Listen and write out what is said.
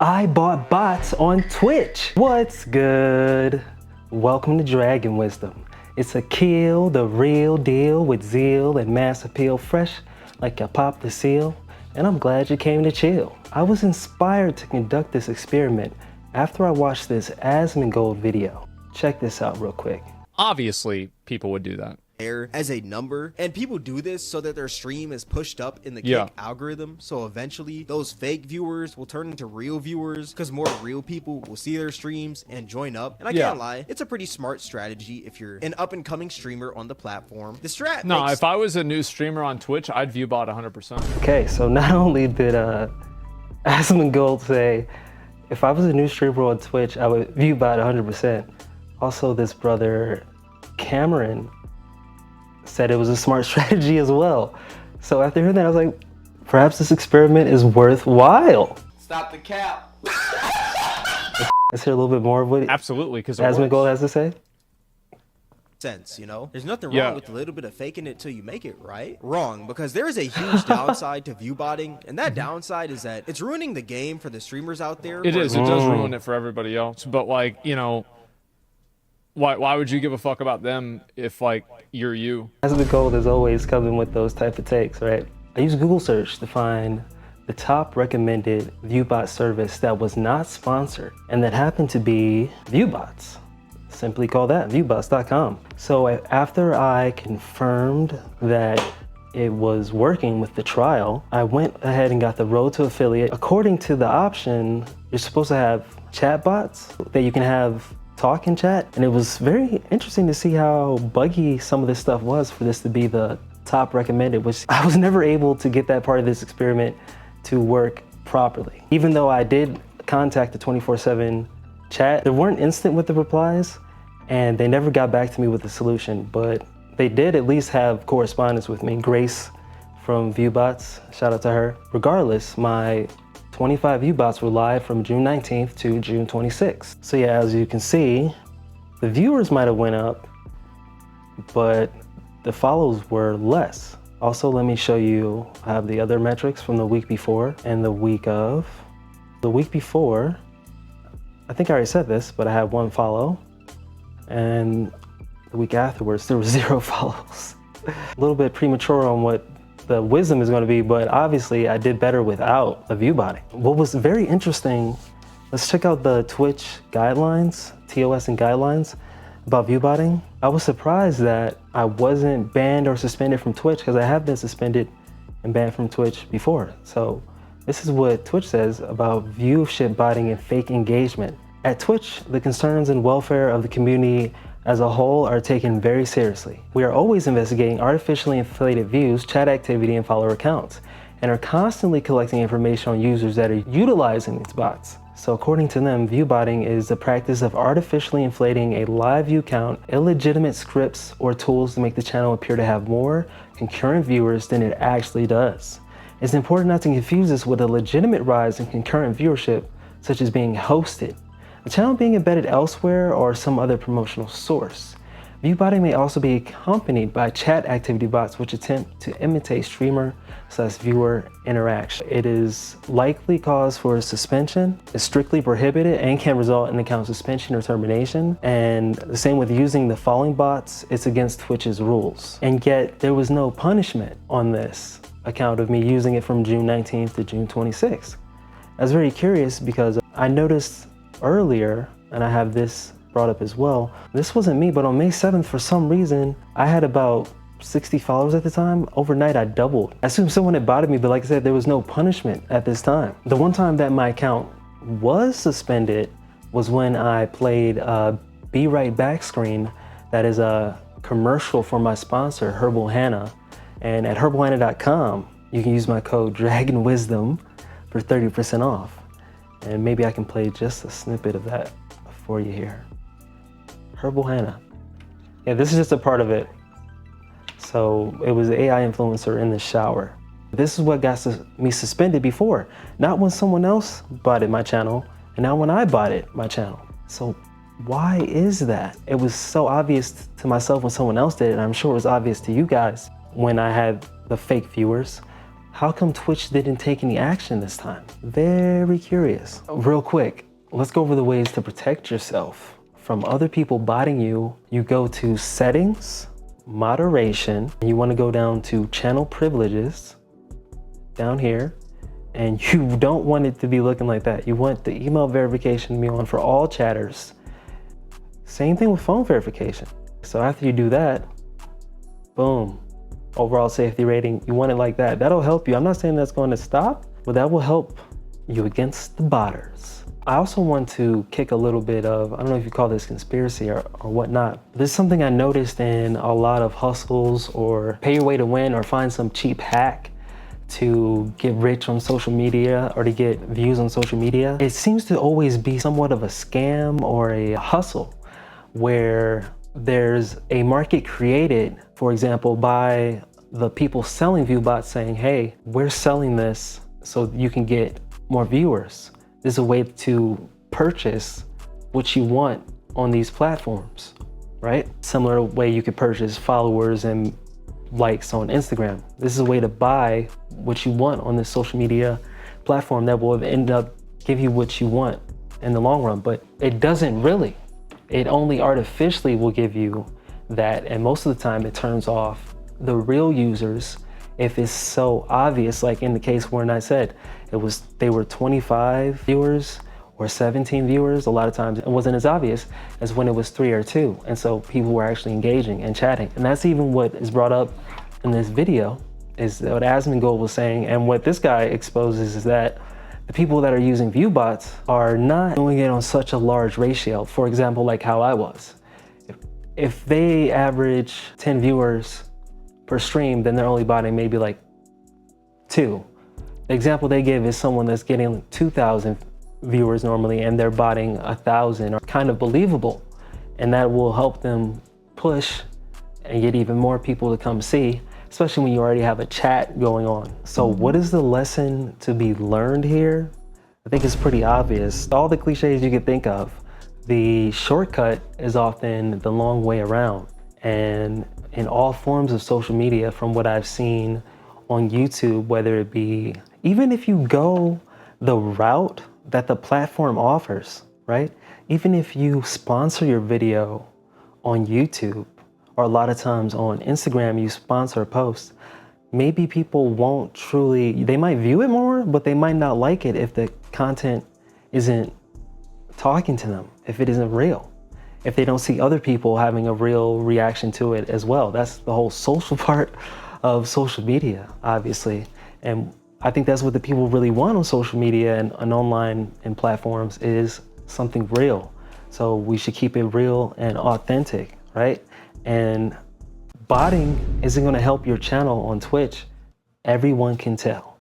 I bought bots on Twitch. What's good? Welcome to Dragon Wisdom. It's a kill, the real deal with zeal and mass appeal, fresh like I popped the seal, and I'm glad you came to chill. I was inspired to conduct this experiment after I watched this Asmongold video. Check this out real quick. Obviously, people would do that. As a number, and people do this so that their stream is pushed up in the kick algorithm, so eventually those fake viewers will turn into real viewers because more real people will see their streams and join up. And I can't lie, it's a pretty smart strategy if you're an up-and-coming streamer on the platform. The strat if I was a new streamer on Twitch, I'd view bot 100%. Okay, so not only did Asmongold say, if I was a new streamer on Twitch, I would view bot 100%. Also, this brother Cameron said it was a smart strategy as well. So after hearing that, I was like, perhaps this experiment is worthwhile. Stop the cap. Let's hear a little bit more of what Absolutely, because Asmongold has to say. Sense, you know? There's nothing wrong with a little bit of faking it till you make it, right? Wrong, because there is a huge downside to view botting, and that downside is that it's ruining the game for the streamers out there. It is. It does ruin it for everybody else. But like, you know, why would you give a fuck about them if like you're you? Asmongold is always coming with those type of takes, right? I use Google search to find the top recommended viewbot service that was not sponsored, and that happened to be Viewbots. Simply call that viewbots.com. So after I confirmed that it was working with the trial, I went ahead and got the road to affiliate. According to the option, you're supposed to have chat bots that you can have talk and chat, and it was very interesting to see how buggy some of this stuff was for this to be the top recommended, which I was never able to get that part of this experiment to work properly. Even though I did contact the 24/7 chat, they weren't instant with the replies, and they never got back to me with a solution, but they did at least have correspondence with me. Grace from Viewbots, shout out to her. Regardless, my 25 Viewbots were live from June 19th to June 26th. So yeah, as you can see, the viewers might have went up, but the follows were less. Also, let me show you, I have the other metrics from the week before and the week of. The week before, I think I already said this, but I had 1 follow, and the week afterwards, there were 0 follows. A little bit premature on what the wisdom is going to be, but obviously I did better without a viewbotting. What was very interesting, let's check out the Twitch guidelines, TOS and guidelines about viewbotting. I was surprised that I wasn't banned or suspended from Twitch, because I have been suspended and banned from Twitch before. So this is what Twitch says about viewership botting and fake engagement. At Twitch, the concerns and welfare of the community as a whole are taken very seriously. We are always investigating artificially inflated views, chat activity, and follower accounts, and are constantly collecting information on users that are utilizing these bots. So according to them, viewbotting is the practice of artificially inflating a live view count, illegitimate scripts or tools to make the channel appear to have more concurrent viewers than it actually does. It's important not to confuse this with a legitimate rise in concurrent viewership, such as being hosted, a channel being embedded elsewhere, or some other promotional source. Viewbotting may also be accompanied by chat activity bots which attempt to imitate streamer/viewer interaction. It is likely cause for suspension, is strictly prohibited, and can result in account suspension or termination. And the same with using the following bots, it's against Twitch's rules. And yet there was no punishment on this account of me using it from June 19th to June 26th. I was very curious because I noticed earlier, and I have this brought up as well, this wasn't me, but on May 7th, for some reason, I had about 60 followers at the time. Overnight, I doubled. I assumed someone had botted me, but like I said, there was no punishment at this time. The one time that my account was suspended was when I played Be Right Back screen. That is a commercial for my sponsor, Herbal Hannah. And at herbalhannah.com, you can use my code DRAGONWISDOM for 30% off. And maybe I can play just a snippet of that for you here. Herbal Hannah. Yeah, this is just a part of it. So it was an AI influencer in the shower. This is what got me suspended before. Not when someone else bought my channel, and now when I bought my channel. So why is that? It was so obvious to myself when someone else did it, and I'm sure it was obvious to you guys when I had the fake viewers. How come Twitch didn't take any action this time? Very curious. Real quick, let's go over the ways to protect yourself from other people botting you. You go to settings, moderation, and you want to go down to channel privileges down here, and you don't want it to be looking like that. You want the email verification to be on for all chatters. Same thing with phone verification. So after you do that, boom, overall safety rating, you want it like that. That'll help you. I'm not saying that's going to stop, but that will help you against the botters. I also want to kick a little bit of, I don't know if you call this conspiracy or whatnot. This is something I noticed in a lot of hustles or pay your way to win or find some cheap hack to get rich on social media or to get views on social media. It seems to always be somewhat of a scam or a hustle where there's a market created, for example, by the people selling ViewBots saying, hey, we're selling this so you can get more viewers. This is a way to purchase what you want on these platforms, right? Similar way you could purchase followers and likes on Instagram. This is a way to buy what you want on this social media platform that will end up give you what you want in the long run, but it doesn't really. It only artificially will give you that, and most of the time it turns off the real users if it's so obvious, like in the case where I said they were 25 viewers or 17 viewers. A lot of times it wasn't as obvious as when it was 3 or 2, and so people were actually engaging and chatting. And that's even what is brought up in this video, is what Asmongold was saying, and what this guy exposes is that the people that are using ViewBots are not doing it on such a large ratio. For example, like how I was. If they average 10 viewers per stream, then they're only botting maybe like 2. The example they give is someone that's getting 2,000 viewers normally and they're botting 1,000, are kind of believable. And that will help them push and get even more people to come see, especially when you already have a chat going on. So what is the lesson to be learned here? I think it's pretty obvious. All the cliches you could think of, the shortcut is often the long way around. And in all forms of social media, from what I've seen on YouTube, whether it be, even if you go the route that the platform offers, right? Even if you sponsor your video on YouTube, or a lot of times on Instagram, you sponsor a post, maybe people won't truly, they might view it more, but they might not like it if the content isn't talking to them, if it isn't real. If they don't see other people having a real reaction to it as well. That's the whole social part of social media, obviously. And I think that's what the people really want on social media and online and platforms, is something real. So we should keep it real and authentic, right? And botting isn't gonna help your channel on Twitch. Everyone can tell.